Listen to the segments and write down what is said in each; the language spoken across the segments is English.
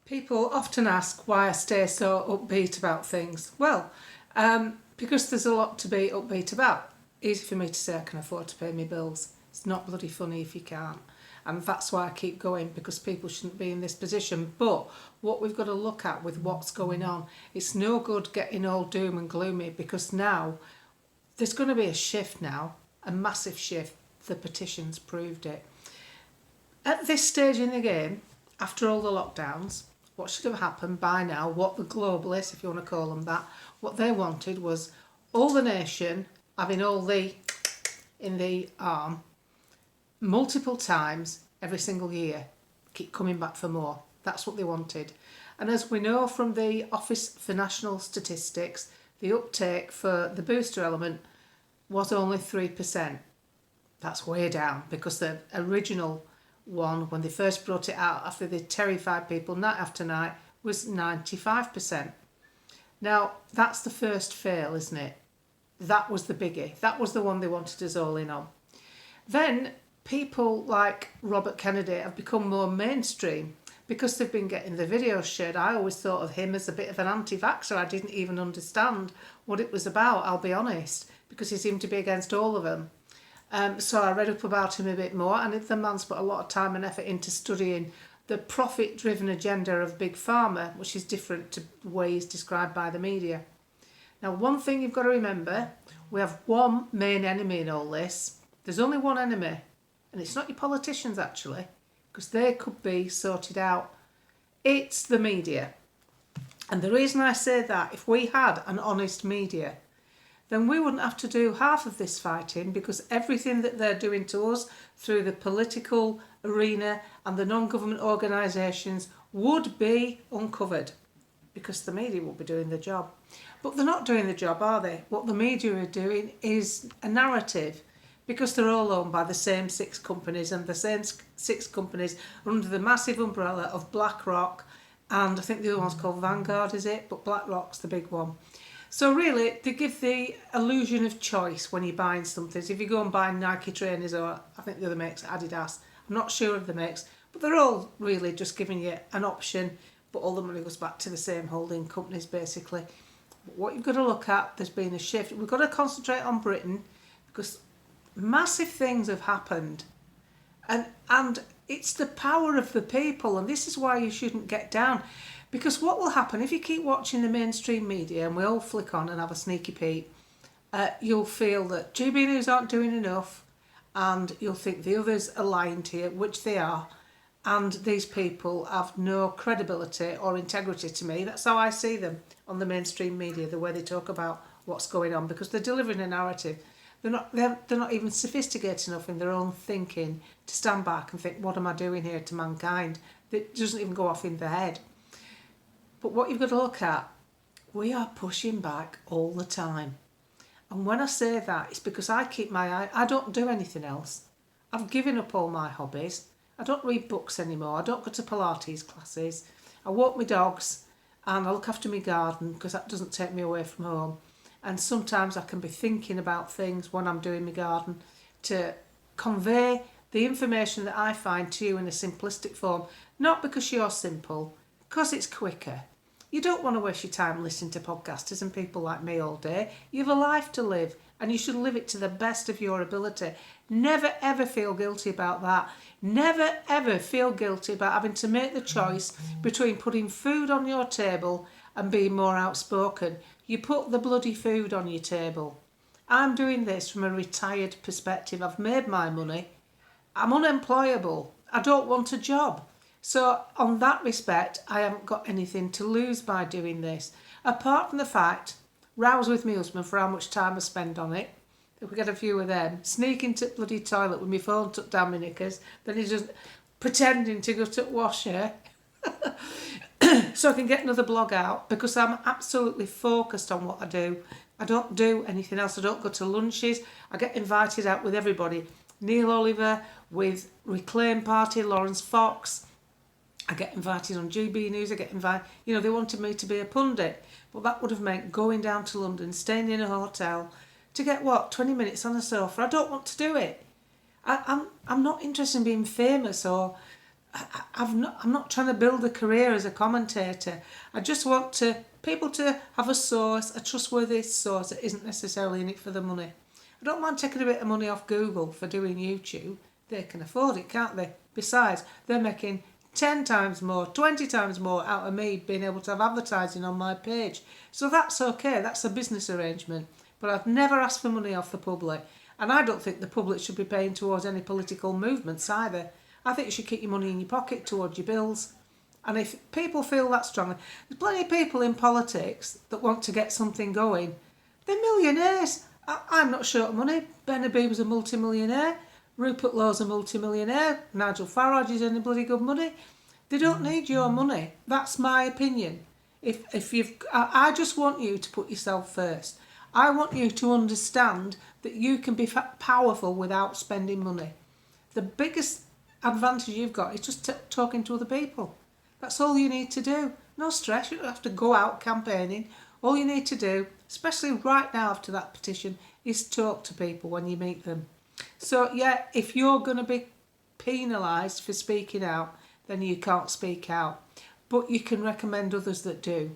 People often ask why I stay so upbeat about things. Well, because there's a lot to be upbeat about. Easy for me to say I can afford to pay my bills. It's not bloody funny if you can't. And that's why I keep going, because people shouldn't be in this position. But what we've got to look at with what's going on, it's no good getting all doom and gloomy, because now there's going to be a shift now, a massive shift. The petitions proved it. At this stage in the game, after all the lockdowns, what should have happened by now, what the globalists, if you want to call them that, what they wanted was all the nation having all the in the arm multiple times every single year, keep coming back for more. That's what they wanted. And as we know from the Office for National Statistics, the uptake for the booster element was only 3%. That's way down, because the original one, when they first brought it out after they terrified people night after night, was 95%. Now, that's the first fail, isn't it? That was the biggie. That was the one they wanted us all in on. Then people like Robert Kennedy have become more mainstream because they've been getting the videos shared. I always thought of him as a bit of an anti-vaxxer. I didn't even understand what it was about, I'll be honest, because he seemed to be against all of them. So I read up about him a bit more, and the man's put a lot of time and effort into studying the profit-driven agenda of Big Pharma, which is different to the way he's described by the media. Now, one thing you've got to remember, we have one main enemy in all this. There's only one enemy, and it's not your politicians, actually, because they could be sorted out. It's the media. And the reason I say that, if we had an honest media, then we wouldn't have to do half of this fighting, because everything that they're doing to us through the political arena and the non-government organisations would be uncovered, because the media will be doing the job. But they're not doing the job, are they? What the media are doing is a narrative, because they're all owned by the same 6 companies, and the same 6 companies are under the massive umbrella of BlackRock, and I think the other one's called Vanguard, is it? But BlackRock's the big one. So really, they give the illusion of choice when you're buying something. So if you go and buy Nike trainers, or I think the other makes Adidas, I'm not sure of the makes, but they're all really just giving you an option, but all the money goes back to the same holding companies, basically. But what you've got to look at, there's been a shift. We've got to concentrate on Britain, because massive things have happened. And it's the power of the people, and this is why you shouldn't get down. Because what will happen if you keep watching the mainstream media, and we all flick on and have a sneaky peek, you'll feel that GB News aren't doing enough, and you'll think the others are lying to you, which they are, and these people have no credibility or integrity to me. That's how I see them on the mainstream media, the way they talk about what's going on, because they're delivering a narrative. They're not even sophisticated enough in their own thinking to stand back and think, what am I doing here to mankind? That doesn't even go off in their head. But what you've got to look at, we are pushing back all the time. And when I say that, it's because I keep my eye, I don't do anything else. I've given up all my hobbies. I don't read books anymore. I don't go to Pilates classes. I walk my dogs, and I look after my garden, because that doesn't take me away from home. And sometimes I can be thinking about things when I'm doing my garden to convey the information that I find to you in a simplistic form, not because you're simple, because it's quicker. You don't want to waste your time listening to podcasters and people like me all day. You have a life to live, and you should live it to the best of your ability. Never ever feel guilty about that. Never ever feel guilty about having to make the choice between putting food on your table and being more outspoken. You put the bloody food on your table. I'm doing this from a retired perspective. I've made my money. I'm unemployable. I don't want a job. So on that respect, I haven't got anything to lose by doing this. Apart from the fact, rows with my husband for how much time I spend on it. If we get a few of them, sneak into the bloody toilet with my phone tucked down my knickers, then he's just pretending to go to the washer so I can get another blog out, because I'm absolutely focused on what I do. I don't do anything else. I don't go to lunches. I get invited out with everybody. Neil Oliver, with Reclaim Party, Lawrence Fox. I get invited on GB News, I get invited, they wanted me to be a pundit, but that would have meant going down to London, staying in a hotel, to get 20 minutes on a sofa. I don't want to do it. I'm not interested in being famous or I'm not trying to build a career as a commentator. I just want people to have a source, a trustworthy source that isn't necessarily in it for the money. I don't mind taking a bit of money off Google for doing YouTube. They can afford it, can't they? Besides, they're making 10 times more, 20 times more out of me being able to have advertising on my page. So that's okay, that's a business arrangement. But I've never asked for money off the public. And I don't think the public should be paying towards any political movements either. I think you should keep your money in your pocket towards your bills. And if people feel that strongly, there's plenty of people in politics that want to get something going. They're millionaires. I'm not short of money. Ben Habib was a multi-millionaire. Rupert Lowe's a multi-millionaire. Nigel Farage is any bloody good money. They don't need your money. That's my opinion. I just want you to put yourself first. I want you to understand that you can be powerful without spending money. The biggest advantage you've got is just talking to other people. That's all you need to do. No stress. You don't have to go out campaigning. All you need to do, especially right now after that petition, is talk to people when you meet them. So yeah, if you're going to be penalised for speaking out, then you can't speak out. But you can recommend others that do.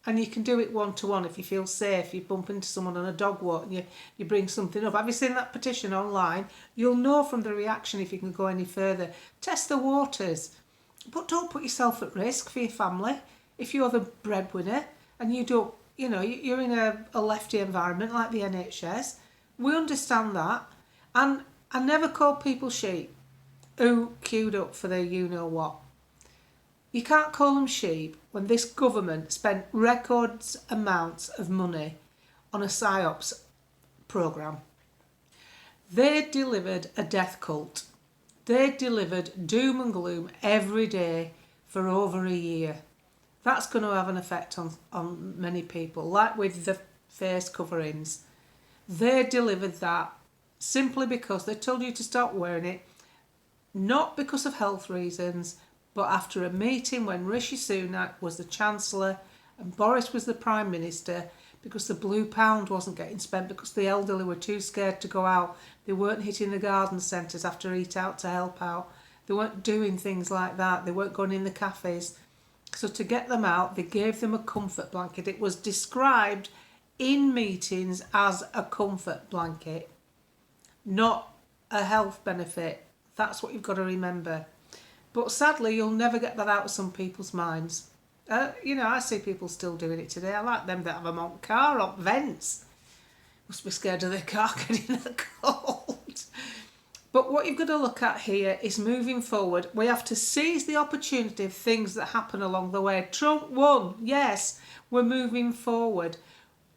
And you can do it one-to-one if you feel safe. You bump into someone on a dog walk and you bring something up. Have you seen that petition online? You'll know from the reaction if you can go any further. Test the waters. But don't put yourself at risk for your family. If you're the breadwinner and you don't, you're in a lefty environment like the NHS, we understand that. And I never call people sheep who queued up for their you-know-what. You can't call them sheep when this government spent records amounts of money on a PSYOPs programme. They delivered a death cult. They delivered doom and gloom every day for over a year. That's going to have an effect on many people, like with the face coverings. They delivered that simply because they told you to stop wearing it, not because of health reasons, but after a meeting when Rishi Sunak was the Chancellor and Boris was the Prime Minister, because the blue pound wasn't getting spent because the elderly were too scared to go out. They weren't hitting the garden centres after Eat Out to help out. They weren't doing things like that. They weren't going in the cafes. So to get them out, they gave them a comfort blanket. It was described in meetings as a comfort blanket, not a health benefit. That's what you've got to remember. But sadly, you'll never get that out of some people's minds. I see people still doing it today. I like them that have them on car, on vents. Must be scared of their car getting the cold. But what you've got to look at here is moving forward. We have to seize the opportunity of things that happen along the way. Trump won. Yes, we're moving forward.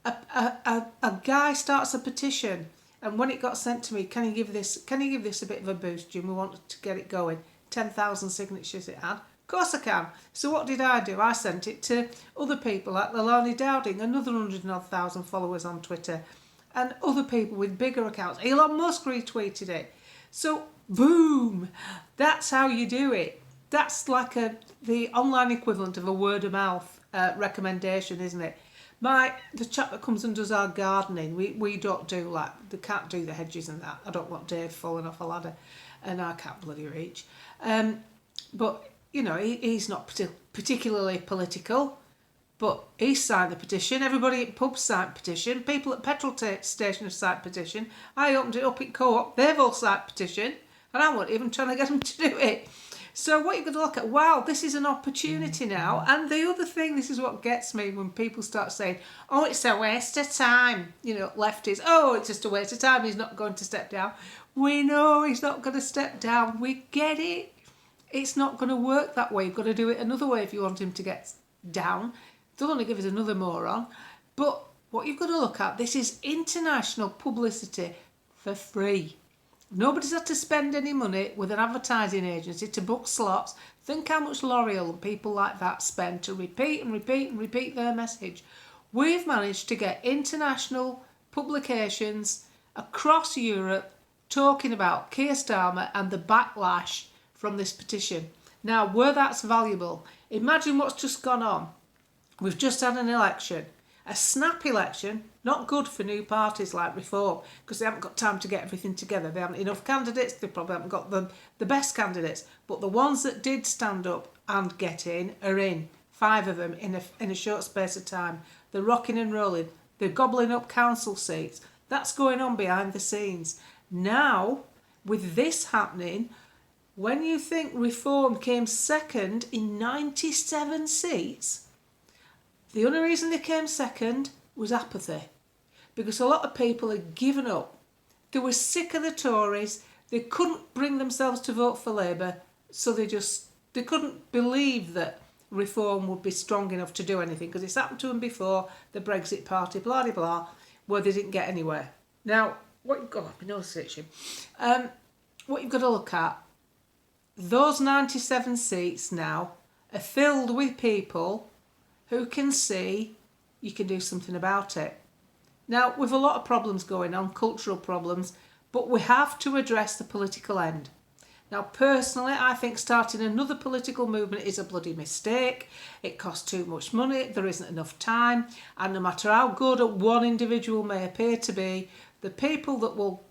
A guy starts a petition, and when it got sent to me, can you give this a bit of a boost, Jim? We want to get it going. 10,000 signatures it had. Of course I can. So what did I do? I sent it to other people like Lelani Dowding, another 100,000 followers on Twitter, and other people with bigger accounts. Elon Musk retweeted it. So boom, that's how you do it. That's like the online equivalent of a word of mouth recommendation, isn't it? The chap that comes and does our gardening, we don't do they can't do the hedges and that. I don't want Dave falling off a ladder, and I can't bloody reach. But he's not particularly political, but he signed the petition. Everybody at pubs signed petition. People at petrol station have signed petition. I opened it up in Co-op. They've all signed petition, and I wasn't even trying to get them to do it. So what you've got to look at, wow, this is an opportunity now. And the other thing, this is what gets me when people start saying, oh, it's a waste of time. Lefties, oh, it's just a waste of time. He's not going to step down. We know he's not going to step down. We get it. It's not going to work that way. You've got to do it another way if you want him to get down. They'll only give us another moron. But what you've got to look at, this is international publicity for free. Nobody's had to spend any money with an advertising agency to book slots. Think how much L'Oreal and people like that spend to repeat and repeat and repeat their message. We've managed to get international publications across Europe talking about Keir Starmer and the backlash from this petition. Now, where that's valuable, imagine what's just gone on. We've just had an election, A snap election, not good for new parties like Reform, because they haven't got time to get everything together. They haven't enough candidates, they probably haven't got the best candidates. But the ones that did stand up and get in are in. 5 of them in a short space of time. They're rocking and rolling. They're gobbling up council seats. That's going on behind the scenes. Now, with this happening, when you think Reform came second in 97 seats, the only reason they came second was apathy. Because a lot of people had given up. They were sick of the Tories. They couldn't bring themselves to vote for Labour, so they couldn't believe that Reform would be strong enough to do anything, because it's happened to them before, the Brexit Party, blah, blah, blah, where they didn't get anywhere. Now, what you've got to look at, those 97 seats now are filled with people who can see you can do something about it. Now, we've a lot of problems going on, cultural problems, but we have to address the political end. Now, personally, I think starting another political movement is a bloody mistake. It costs too much money, there isn't enough time, and no matter how good one individual may appear to be, the people that will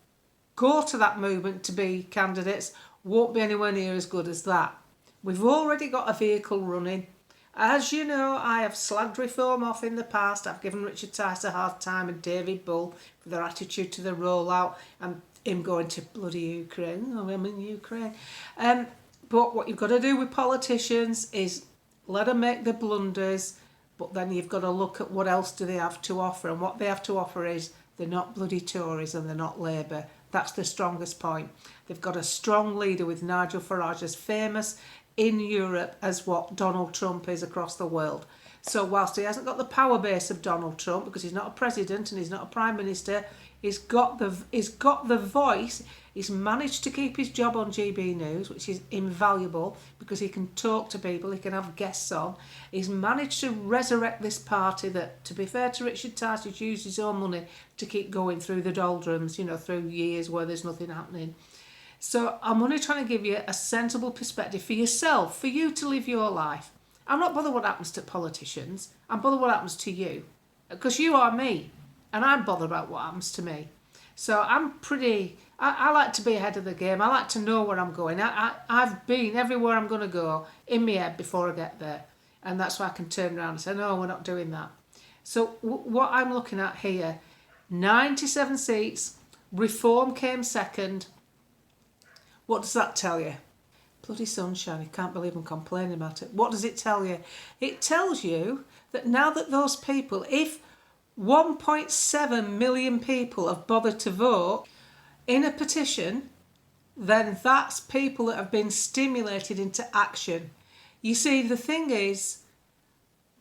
go to that movement to be candidates won't be anywhere near as good as that. We've already got a vehicle running. As you know, I have slagged Reform off in the past. I've given Richard Tice a hard time and David Bull for their attitude to the rollout and him going to bloody Ukraine. Oh, I'm in Ukraine. But what you've got to do with politicians is let them make the blunders, but then you've got to look at what else do they have to offer. And what they have to offer is they're not bloody Tories and they're not Labour. That's the strongest point. They've got a strong leader with Nigel Farage, as famous in Europe as what Donald Trump is across the world. So whilst he hasn't got the power base of Donald Trump, because he's not a president and he's not a prime minister, he's got the voice. He's managed to keep his job on GB News, which is invaluable because he can talk to people, he can have guests on. He's managed to resurrect this party that, to be fair to Richard Tice, he's used his own money to keep going through the doldrums, through years where there's nothing happening. So I'm only trying to give you a sensible perspective for yourself, for you to live your life. I'm not bothered what happens to politicians. I'm bothered what happens to you. Because you are me. And I'm bothered about what happens to me. So I like to be ahead of the game. I like to know where I'm going. I've been everywhere I'm going to go in my head before I get there. And that's why I can turn around and say, no, we're not doing that. So what I'm looking at here, 97 seats, Reform came second. What does that tell you? Bloody sunshine, I can't believe I'm complaining about it. What does it tell you? It tells you that now that those people, if 1.7 million people have bothered to vote in a petition, then that's people that have been stimulated into action. You see, the thing is,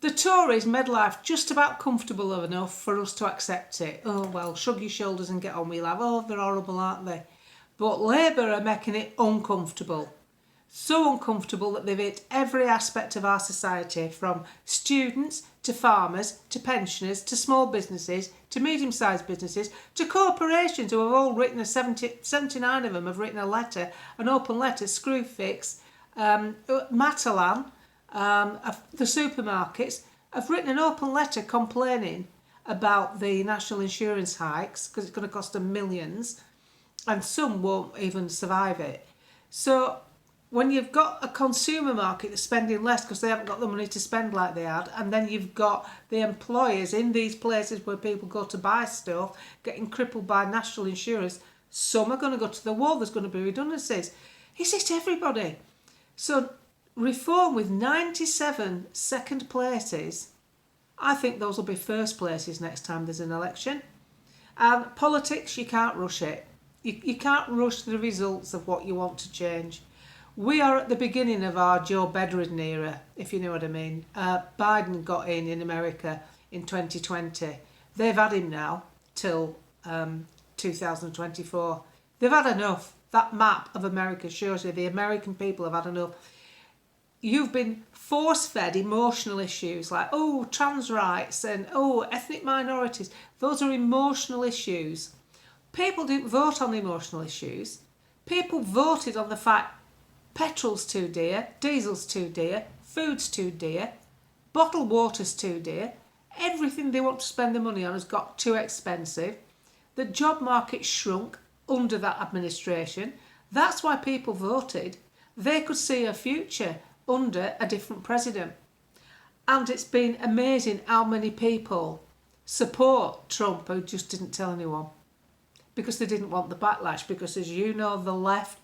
the Tories made life just about comfortable enough for us to accept it. Oh, well, shrug your shoulders and get on with life. Oh, they're horrible, aren't they? But Labour are making it uncomfortable. So uncomfortable that they've hit every aspect of our society, from students to farmers to pensioners to small businesses to medium-sized businesses to corporations who have all written 79 of them have written a letter, an open letter, Screwfix, Matalan, the supermarkets have written an open letter complaining about the national insurance hikes because it's going to cost them millions, and some won't even survive it. So when you've got a consumer market that's spending less because they haven't got the money to spend like they had, and then you've got the employers in these places where people go to buy stuff getting crippled by national insurance, some are going to go to the wall, there's going to be redundancies. It's hit everybody. So Reform with 97 second places, I think those will be first places next time there's an election. And politics, you can't rush it. You can't rush the results of what you want to change. We are at the beginning of our Joe bedridden era, if you know what I mean. Biden got in America in 2020. They've had him now till 2024. They've had enough. That map of America shows you the American people have had enough. You've been force-fed emotional issues like, oh, trans rights and, oh, ethnic minorities. Those are emotional issues. People didn't vote on the emotional issues. People voted on the fact petrol's too dear, diesel's too dear, food's too dear, bottled water's too dear. Everything they want to spend their money on has got too expensive. The job market shrunk under that administration. That's why people voted. They could see a future under a different president. And it's been amazing how many people support Trump who just didn't tell anyone because they didn't want the backlash, because, as you know, the left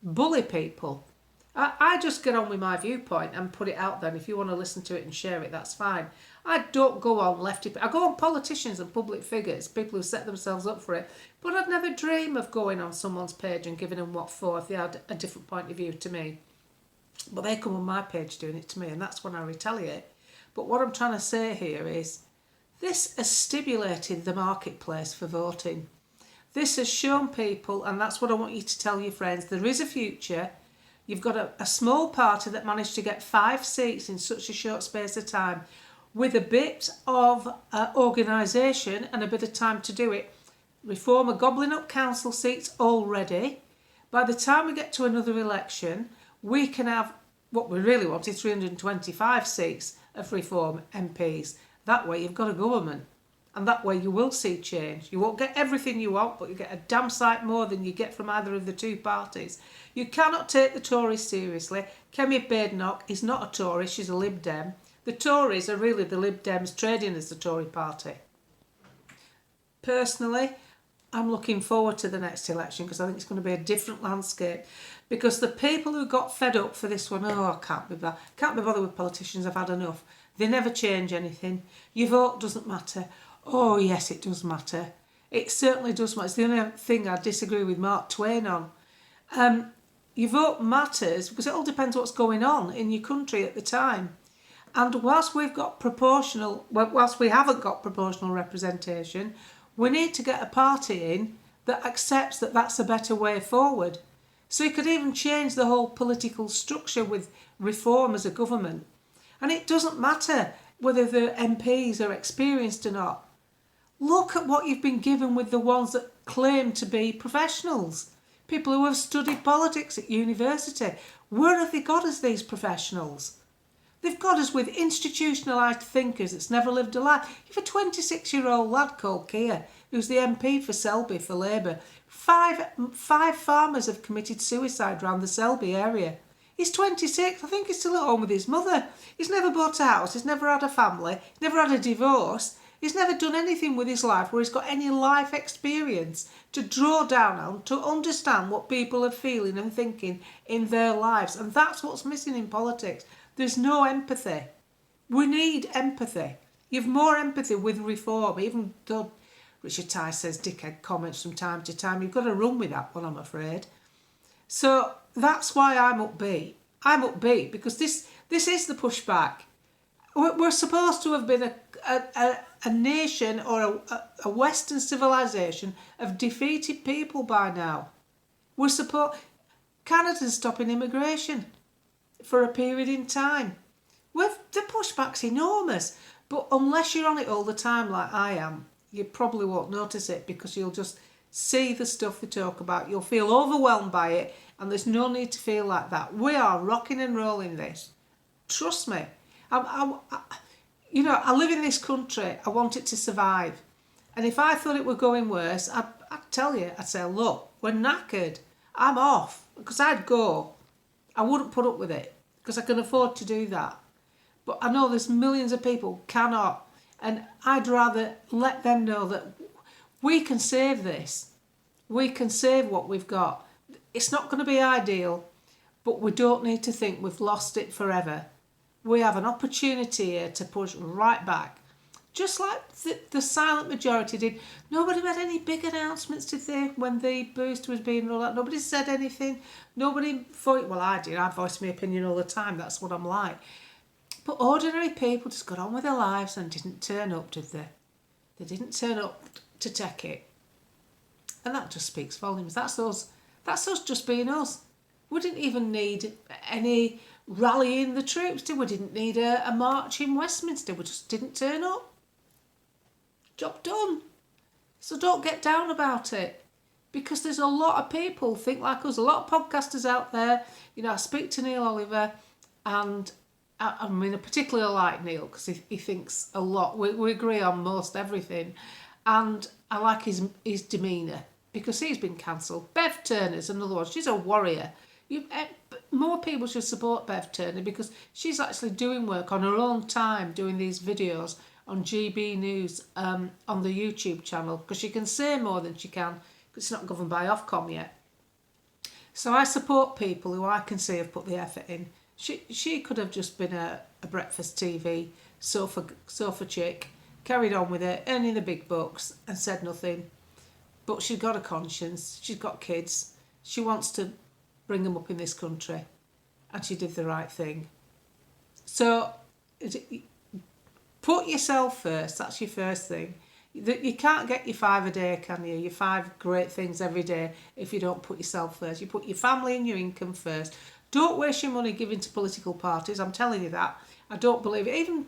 bully people. I just get on with my viewpoint and put it out there, and if you want to listen to it and share it, that's fine. I don't go on lefty. I go on politicians and public figures, people who set themselves up for it, but I'd never dream of going on someone's page and giving them what for if they had a different point of view to me. But they come on my page doing it to me, and that's when I retaliate. But what I'm trying to say here is this has stimulated the marketplace for voting. This has shown people, and that's what I want you to tell your friends, there is a future. You've got a small party that managed to get 5 seats in such a short space of time with a bit of organisation and a bit of time to do it. Reform are gobbling up council seats already. By the time we get to another election, we can have what we really want is 325 seats of Reform MPs. That way you've got a government, and that way you will see change. You won't get everything you want, but you get a damn sight more than you get from either of the two parties. You cannot take the Tories seriously. Kemi Badenoch is not a Tory, she's a Lib Dem. The Tories are really the Lib Dems trading as the Tory party. Personally, I'm looking forward to the next election because I think it's going to be a different landscape. Because the people who got fed up for this one, I can't be bothered with politicians, I've had enough. They never change anything. Your vote doesn't matter. Oh yes, it does matter. It certainly does matter. It's the only thing I disagree with Mark Twain on. Your vote matters because it all depends what's going on in your country at the time. And whilst we haven't got proportional representation, we need to get a party in that accepts that that's a better way forward. So you could even change the whole political structure with Reform as a government. And it doesn't matter whether the MPs are experienced or not. Look at what you've been given with the ones that claim to be professionals. People who have studied politics at university. Where have they got us, these professionals? They've got us with institutionalised thinkers that's never lived a life. You've a 26-year-old lad called Keir, who's the MP for Selby for Labour. Five farmers have committed suicide around the Selby area. He's 26. I think he's still at home with his mother. He's never bought a house. He's never had a family. He's never had a divorce. He's never done anything with his life where he's got any life experience to draw down on, to understand what people are feeling and thinking in their lives. And that's what's missing in politics. There's no empathy. We need empathy. You've more empathy with Reform, even though Richard Tice says dickhead comments from time to time. You've got to run with that one, I'm afraid. So that's why I'm upbeat. I'm upbeat because this is the pushback. We're supposed to have been a nation or a Western civilization of defeated people by now. Canada's stopping immigration for a period in time. The pushback's enormous, but unless you're on it all the time like I am, you probably won't notice it because you'll just see the stuff they talk about. You'll feel overwhelmed by it, and there's no need to feel like that. We are rocking and rolling this. Trust me. I live in this country. I want it to survive. And if I thought it were going worse, I'd tell you. I'd say, look, we're knackered. I'm off. Because I'd go. I wouldn't put up with it because I can afford to do that. But I know there's millions of people who cannot. And I'd rather let them know that we can save this. We can save what we've got. It's not going to be ideal, but we don't need to think we've lost it forever. We have an opportunity here to push right back. Just like the silent majority did. Nobody made any big announcements, did they, when the boost was being rolled out? Nobody said anything. Nobody thought, well, I did. I voiced my opinion all the time. That's what I'm like. But ordinary people just got on with their lives and didn't turn up, did they? They didn't turn up to take it. And that just speaks volumes. That's us. That's us just being us. We didn't even need any rallying the troops, did we? Didn't need a march in Westminster. We just didn't turn up. Job done. So don't get down about it. Because there's a lot of people think like us. A lot of podcasters out there. I speak to Neil Oliver and I mean, I particularly like Neil because he thinks a lot. We agree on most everything. And I like his demeanour because he's been cancelled. Bev Turner's another one. She's a warrior. More people should support Bev Turner because she's actually doing work on her own time, doing these videos on GB News on the YouTube channel because she can say more than she can because it's not governed by Ofcom yet. So I support people who I can see have put the effort in. She could have just been a breakfast TV sofa chick, carried on with it, earning the big bucks and said nothing. But she's got a conscience, she's got kids, she wants to bring them up in this country and she did the right thing. So put yourself first, that's your first thing. You can't get your 5 a day, can you? Your 5 great things every day if you don't put yourself first. You put your family and your income first. Don't waste your money giving to political parties. I'm telling you that. I don't believe it. Even,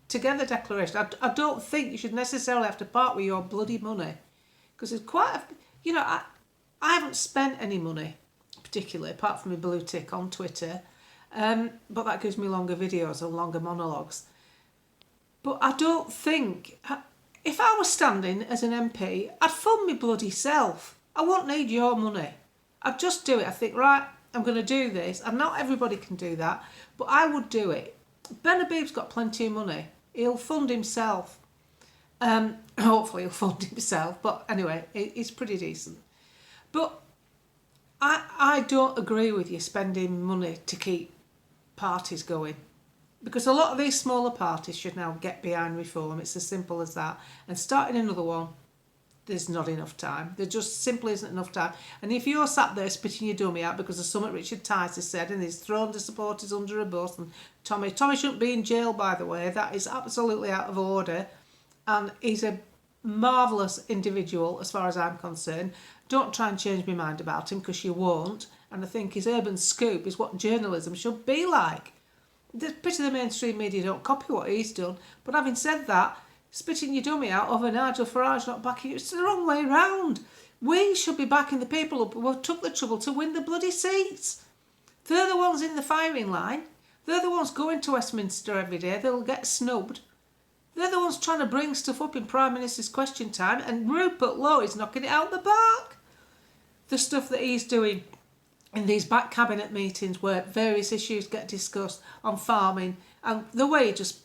Together Declaration, I don't think you should necessarily have to part with your bloody money. Because it's quite, I haven't spent any money, particularly, apart from my blue tick on Twitter. But that gives me longer videos and longer monologues. But I don't think, if I was standing as an MP, I'd fund my bloody self. I won't need your money. I'd just do it. I think, right, I'm going to do this. And not everybody can do that, but I would do it. Ben Habib's got plenty of money. He'll fund himself. Hopefully he'll fund himself. But anyway, he's pretty decent. But I don't agree with you spending money to keep parties going. Because a lot of these smaller parties should now get behind reform. It's as simple as that. And starting another one, there's not enough time. There just simply isn't enough time. And if you're sat there spitting your dummy out because of something Richard Tice has said and he's thrown the supporters under a bus, and Tommy shouldn't be in jail, by the way. That is absolutely out of order. And he's a marvellous individual as far as I'm concerned. Don't try and change my mind about him because you won't. And I think his urban scoop is what journalism should be like. The bit of the mainstream media don't copy what he's done. But having said that, spitting your dummy out over Nigel Farage not backing you, it's the wrong way round. We should be backing the people up who took the trouble to win the bloody seats. They're the ones in the firing line. They're the ones going to Westminster every day. They'll get snubbed. They're the ones trying to bring stuff up in Prime Minister's Question Time, and Rupert Lowe is knocking it out the park. The stuff that he's doing in these back cabinet meetings where various issues get discussed on farming, and the way he just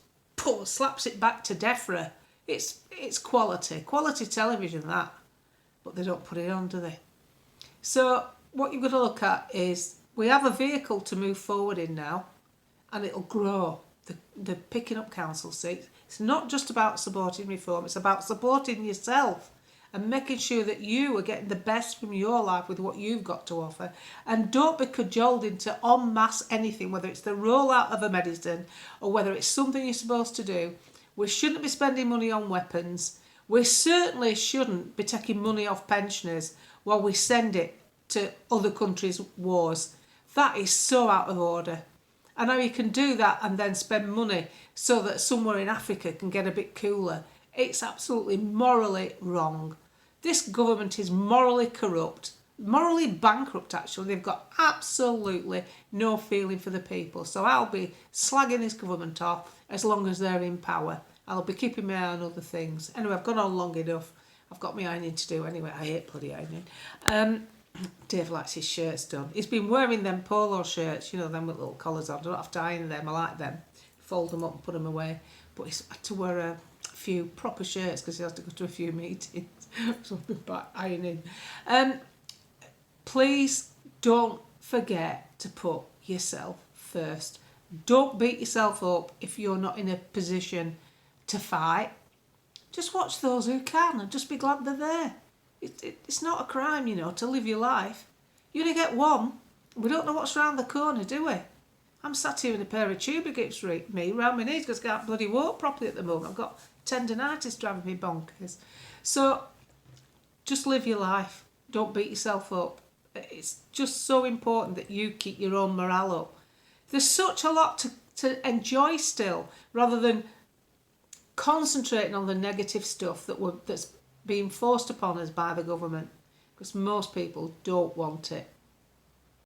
slaps it back to DEFRA, it's quality television, that. But they don't put it on, do they? So what you've got to look at is we have a vehicle to move forward in now, and it'll grow. The picking up council seats. It's not just about supporting reform, it's about supporting yourself and making sure that you are getting the best from your life with what you've got to offer. And don't be cajoled into en masse anything, whether it's the rollout of a medicine or whether it's something you're supposed to do. We shouldn't be spending money on weapons. We certainly shouldn't be taking money off pensioners while we send it to other countries' wars. That is so out of order. And how you can do that and then spend money so that somewhere in Africa can get a bit cooler. It's absolutely morally wrong. This government is morally corrupt, morally bankrupt actually. They've got absolutely no feeling for the people. So I'll be slagging this government off as long as they're in power. I'll be keeping my eye on other things. Anyway, I've gone on long enough. I've got my ironing to do anyway. I hate bloody ironing. Dave likes his shirts done. He's been wearing them polo shirts, them with little collars on. I don't have to iron them. I like them. Fold them up and put them away. But he's had to wear a few proper shirts because he has to go to a few meetings. So I'll be back ironing. Please don't forget to put yourself first. Don't beat yourself up if you're not in a position to fight. Just watch those who can and just be glad they're there. It's not a crime, to live your life. You only get one. We don't know what's round the corner, do we? I'm sat here in a pair of tubigates me round my knees because I can't bloody walk properly at the moment. I've got tendinitis driving me bonkers. So just live your life. Don't beat yourself up. It's just so important that you keep your own morale up. There's such a lot to enjoy still, rather than concentrating on the negative stuff that's being forced upon us by the government, because most people don't want it.